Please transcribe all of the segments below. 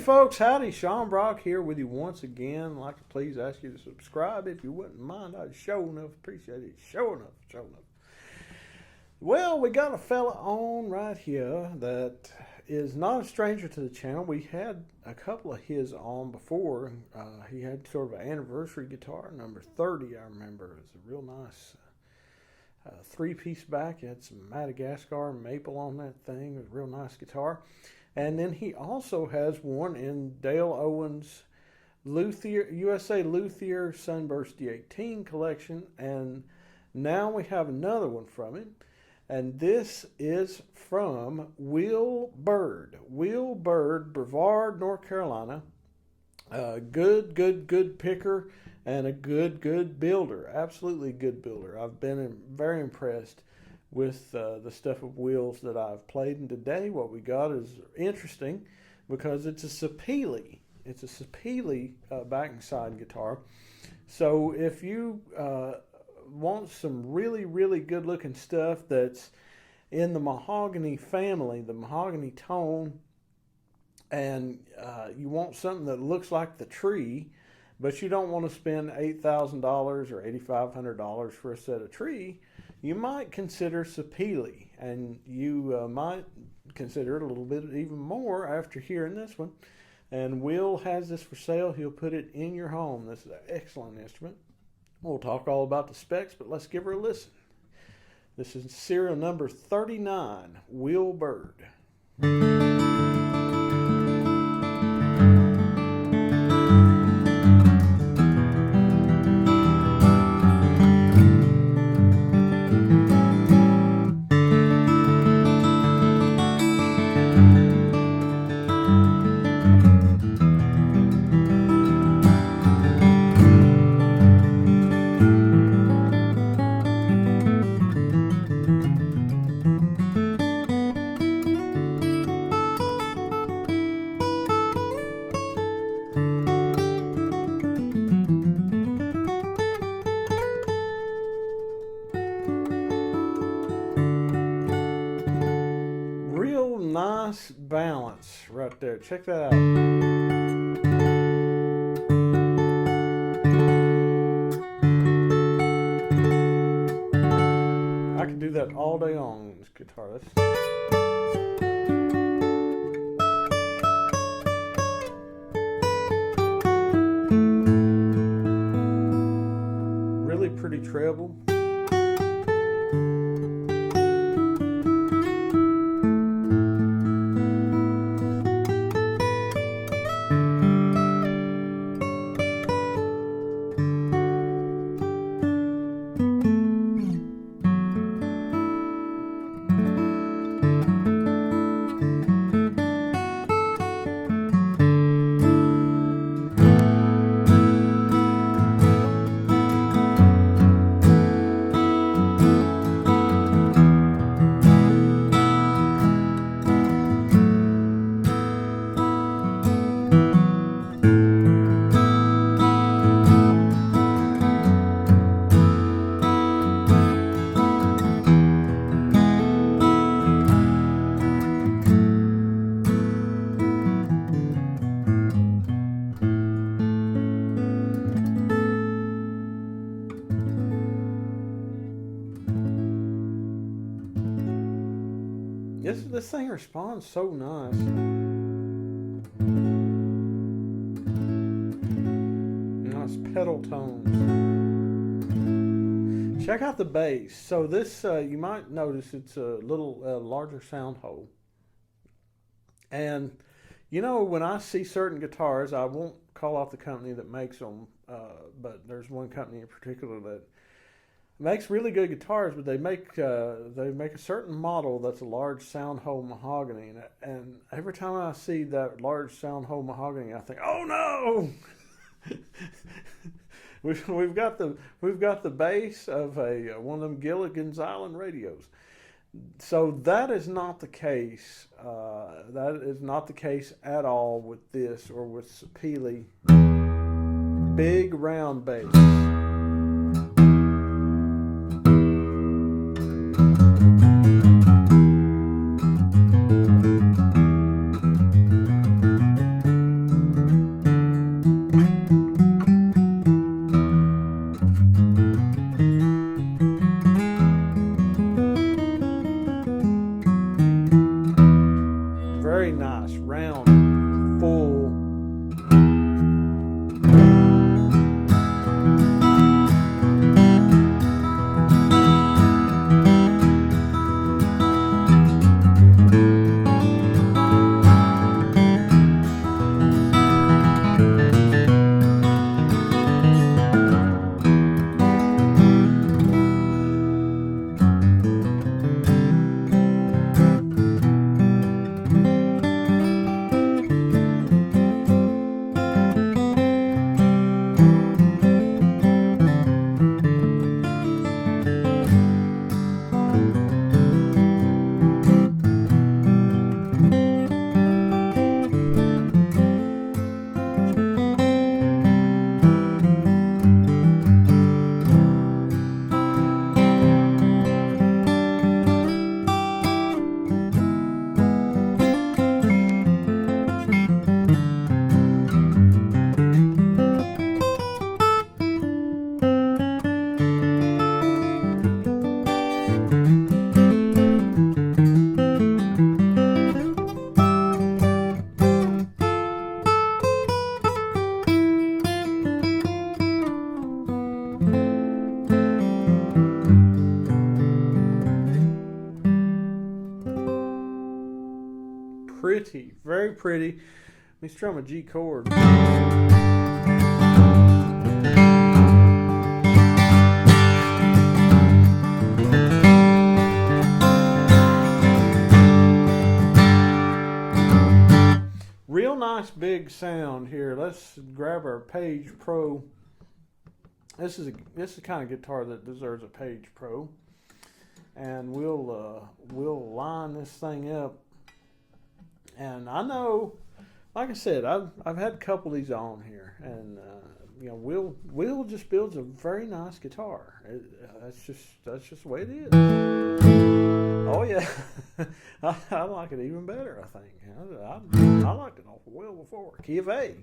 folks, howdy. Sean Brock here with you once again. I'd like to please ask you to subscribe if you wouldn't mind. I'd sure enough appreciate it. Sure enough. Well, we got a fella on right here that is not a stranger to the channel. We had a couple of his on before. He had sort of an anniversary guitar, number 30, I remember. It was a real nice three-piece back. It had some Madagascar maple on that thing. It was a real nice guitar. And then he also has one in Dale Owens' USA Luthier Sunburst D18 collection. And now we have another one from him. And this is from Will Byrd. Will Byrd, Brevard, North Carolina. Good picker and a good builder. Absolutely good builder. I've been very impressed with the stuff of Will's that I've played. And today what we got is interesting because it's a Sapele. It's a Sapele backing side guitar. So if you want some really good looking stuff that's in the mahogany family, the mahogany tone, and you want something that looks like the tree, but you don't want to spend $8,000 or $8,500 for a set of tree, you might consider Sapele, and you might consider it a little bit even more after hearing this one. And Will has this for sale. He'll put it in your home. This is an excellent instrument. We'll talk all about the specs, but let's give her a listen. This is serial number 39, Will Byrd. Nice balance right there. Check that out. I can do that all day long on this guitar. Really pretty treble. This thing responds so nice. Nice pedal tones. Check out the bass. So this, you might notice it's a little larger sound hole. And, you know, when I see certain guitars, I won't call out the company that makes them, but there's one company in particular that makes really good guitars, but they make a certain model that's a large sound hole mahogany, and every time I see that large sound hole mahogany, I think, oh no, we've got the bass of one of them Gilligan's Island radios. So that is not the case. That is not the case at all with this or with Sapele. Big round bass. very nice, round, full. Pretty, very pretty. Let me strum a G chord. Real nice big sound here. Let's grab our Page Pro. This is the kind of guitar that deserves a Page Pro, and we'll line this thing up. And I know, like I said, I've had a couple of these on here, and Will just builds a very nice guitar. That's just the way it is. Oh yeah, I like it even better. I think I liked it off of Will before. Key of A.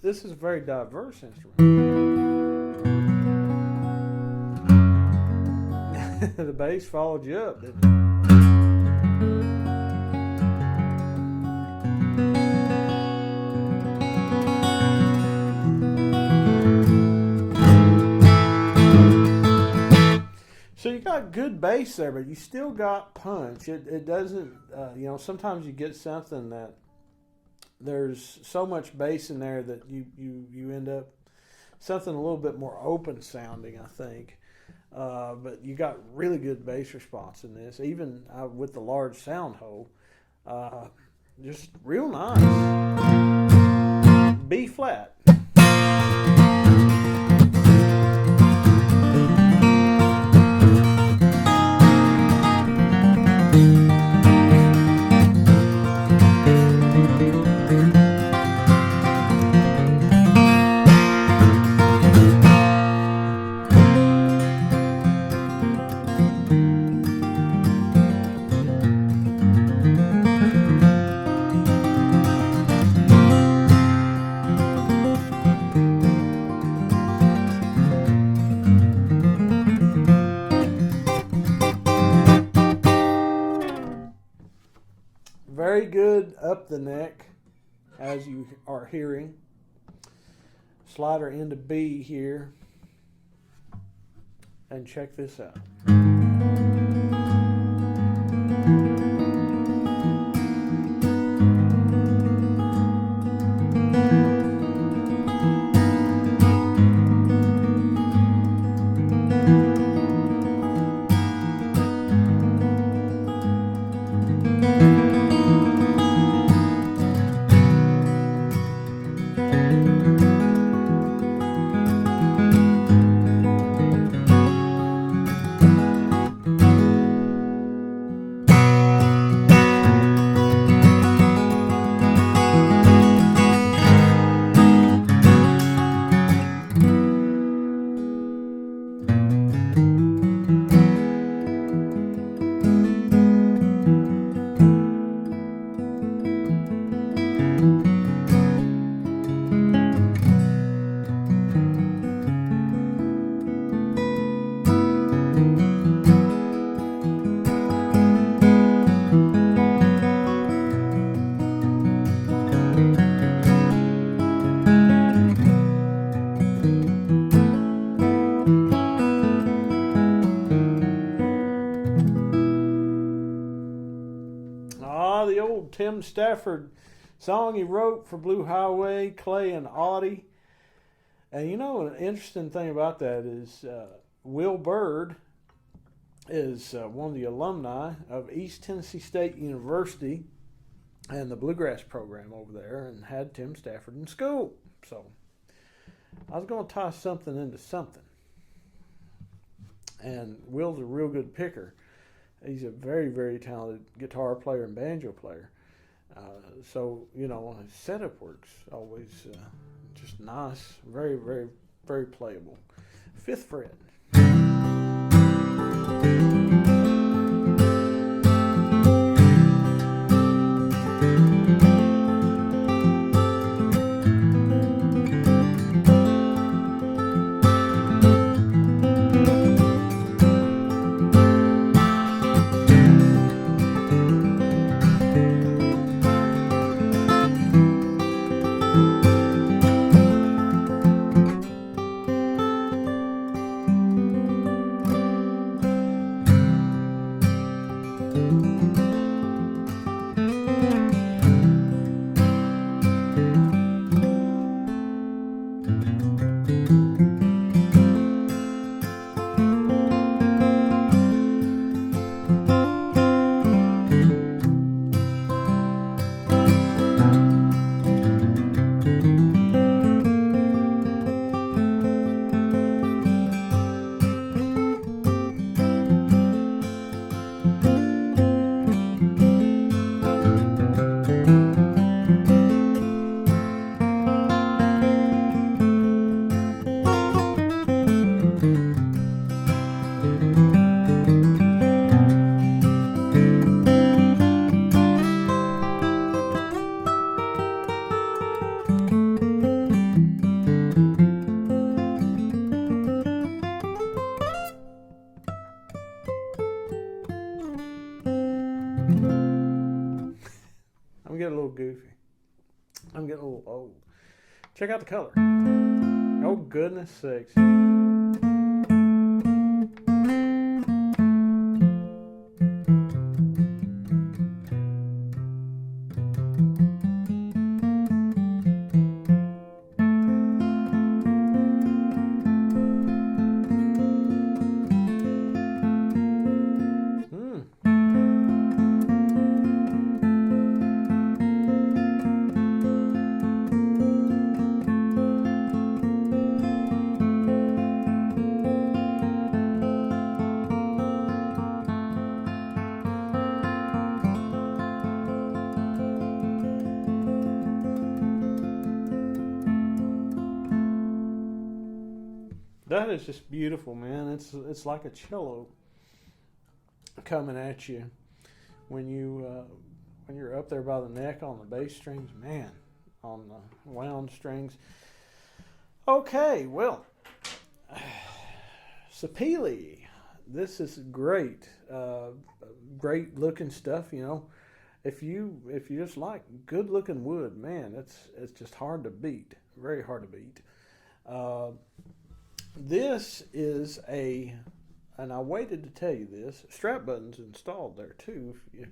This is a very diverse instrument. The bass followed you up, didn't it? So you got good bass there, but you still got punch. It doesn't, sometimes you get something that there's so much bass in there that you end up something a little bit more open sounding, I think. But you got really good bass response in this, even with the large sound hole. Just real nice. B flat. Very good up the neck, as you are hearing. Slider into B here. And check this out. The old Tim Stafford song he wrote for Blue Highway, Clay, and Audie. And you know, an interesting thing about that is Will Byrd is one of the alumni of East Tennessee State University and the bluegrass program over there, and had Tim Stafford in school. So I was going to tie something into something. And Will's a real good picker. He's a very, very talented guitar player and banjo player. So, you know, his setup works always just nice, very, very, very playable. Fifth fret. I'm getting a little goofy. I'm getting a little old. Check out the color. Oh, goodness sakes. That is just beautiful, man. It's like a cello coming at you when you're up there by the neck on the bass strings, man, on the wound strings. Okay, well, Sapele. This is great, great looking stuff. You know, if you just like good looking wood, man, it's just hard to beat. Very hard to beat. This is a and I waited to tell you this. Strap buttons installed there too. If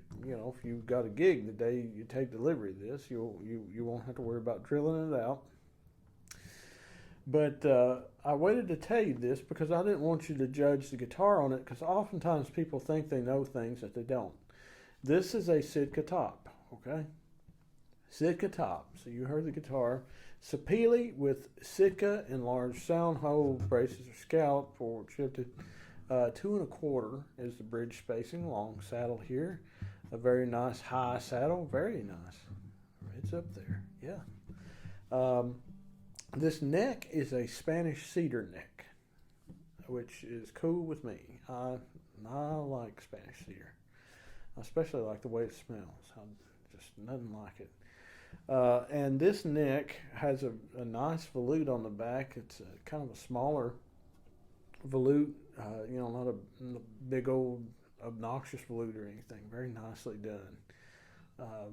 you've got a gig the day you take delivery of this, you won't have to worry about drilling it out. But I waited to tell you this because I didn't want you to judge the guitar on it, because oftentimes people think they know things that they don't. This is a Sitka top, okay? Sitka top. So you heard the guitar. Sapele with Sitka enlarged sound hole, braces or scallop, forward shifted. 2 1/4 is the bridge spacing. Long saddle here. A very nice high saddle. Very nice. It's up there. Yeah. This neck is a Spanish cedar neck, which is cool with me. I like Spanish cedar. I especially like the way it smells. Just nothing like it. And this neck has a nice volute on the back. It's kind of a smaller volute, not a big old obnoxious volute or anything. Very nicely done.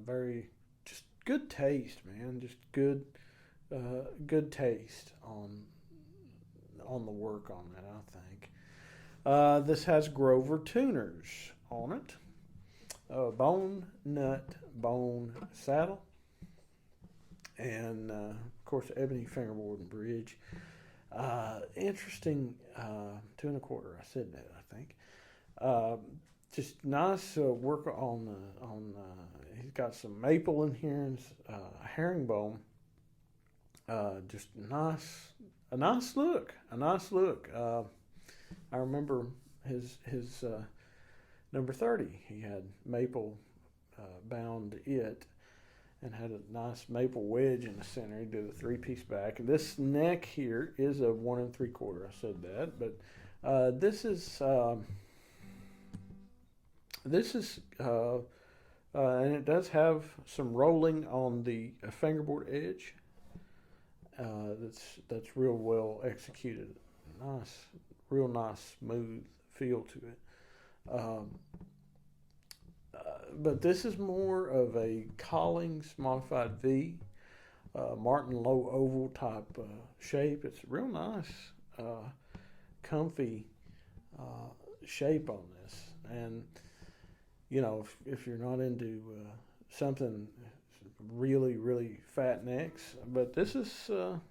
Very just good taste, man. Just good taste on the work on that, I think. This has Grover tuners on it. Bone nut bone saddle, and of course ebony fingerboard and bridge. Interesting. 2 1/4. I said that, I think. Just nice work on. He's got some maple in here and herringbone. Just nice. A nice look. I remember his number 30. He had maple bound it, and had a nice maple wedge in the center. He did a 3-piece back. And this neck here is a 1 3/4. I said that, but this is and it does have some rolling on the fingerboard edge. That's real well executed. Real nice smooth feel to it. But this is more of a Collings modified V, Martin low oval type shape. It's real nice, comfy shape on this. And if you're not into something really really fat necks, but this will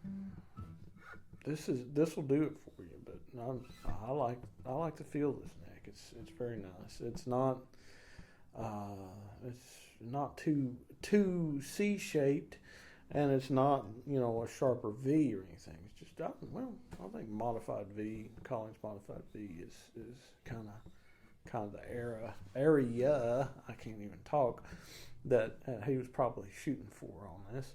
do it for you. But I like the feel of this neck. It's very nice. It's not too C-shaped, and it's not a sharper V or anything. It's just I think modified V, Collins modified V is kind of the area I can't even talk that he was probably shooting for on this,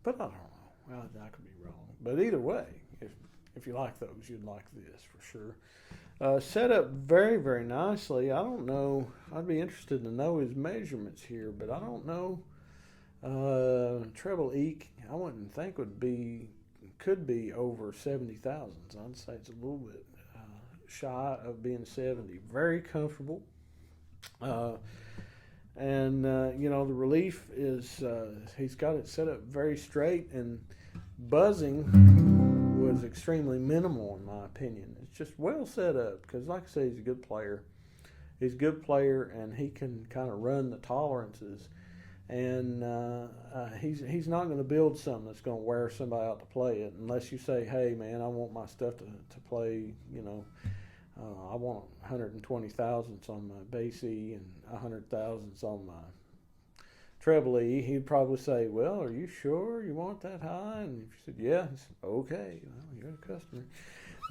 but I don't know. Well, I could be wrong, but either way, if you like those, you'd like this for sure. Set up very, very nicely. I don't know. I'd be interested to know his measurements here, but I don't know. Treble Eek, I wouldn't think could be over 70 thousandths. I'd say it's a little bit shy of being 70. Very comfortable. And the relief is he's got it set up very straight, and buzzing was extremely minimal in my opinion. It's just well set up because, like I say, he's a good player. He's a good player, and he can kind of run the tolerances. And he's not going to build something that's going to wear somebody out to play it unless you say, hey, man, I want my stuff to play, I want 120 thousandths on my bass E and 100 thousandths on my treble E. He'd probably say, well, are you sure you want that high? And if you said, yeah, he said, okay, well, you're a customer.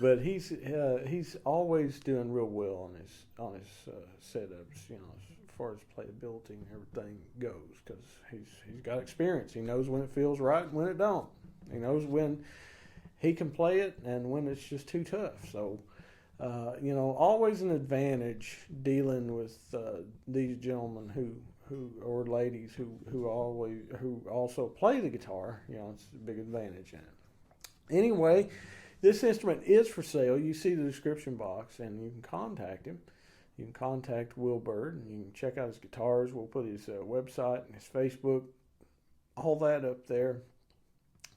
But he's always doing real well on his setups, as far as playability and everything goes, because he's got experience. He knows when it feels right and when it don't. He knows when he can play it and when it's just too tough. So, always an advantage dealing with these gentlemen who or ladies who also play the guitar. It's a big advantage in it. Anyway, this instrument is for sale. You see the description box, and you can contact him. You can contact Will Byrd, and you can check out his guitars. We'll put his website and his Facebook, all that up there.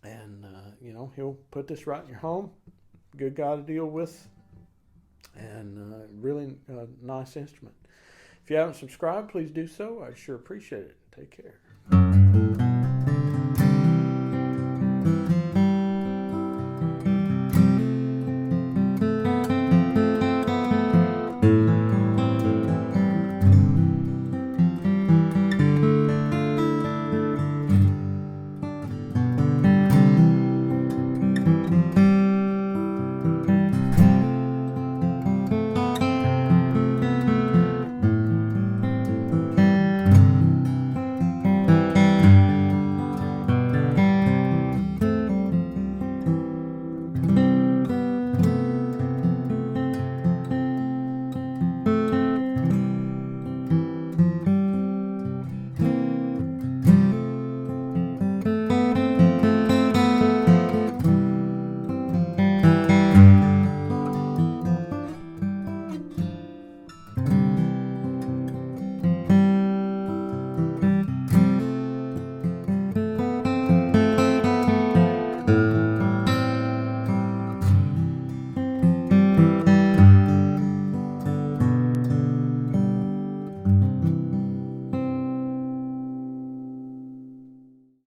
And, he'll put this right in your home. Good guy to deal with. and really nice instrument. If you haven't subscribed, please do so. I'd sure appreciate it. Take care.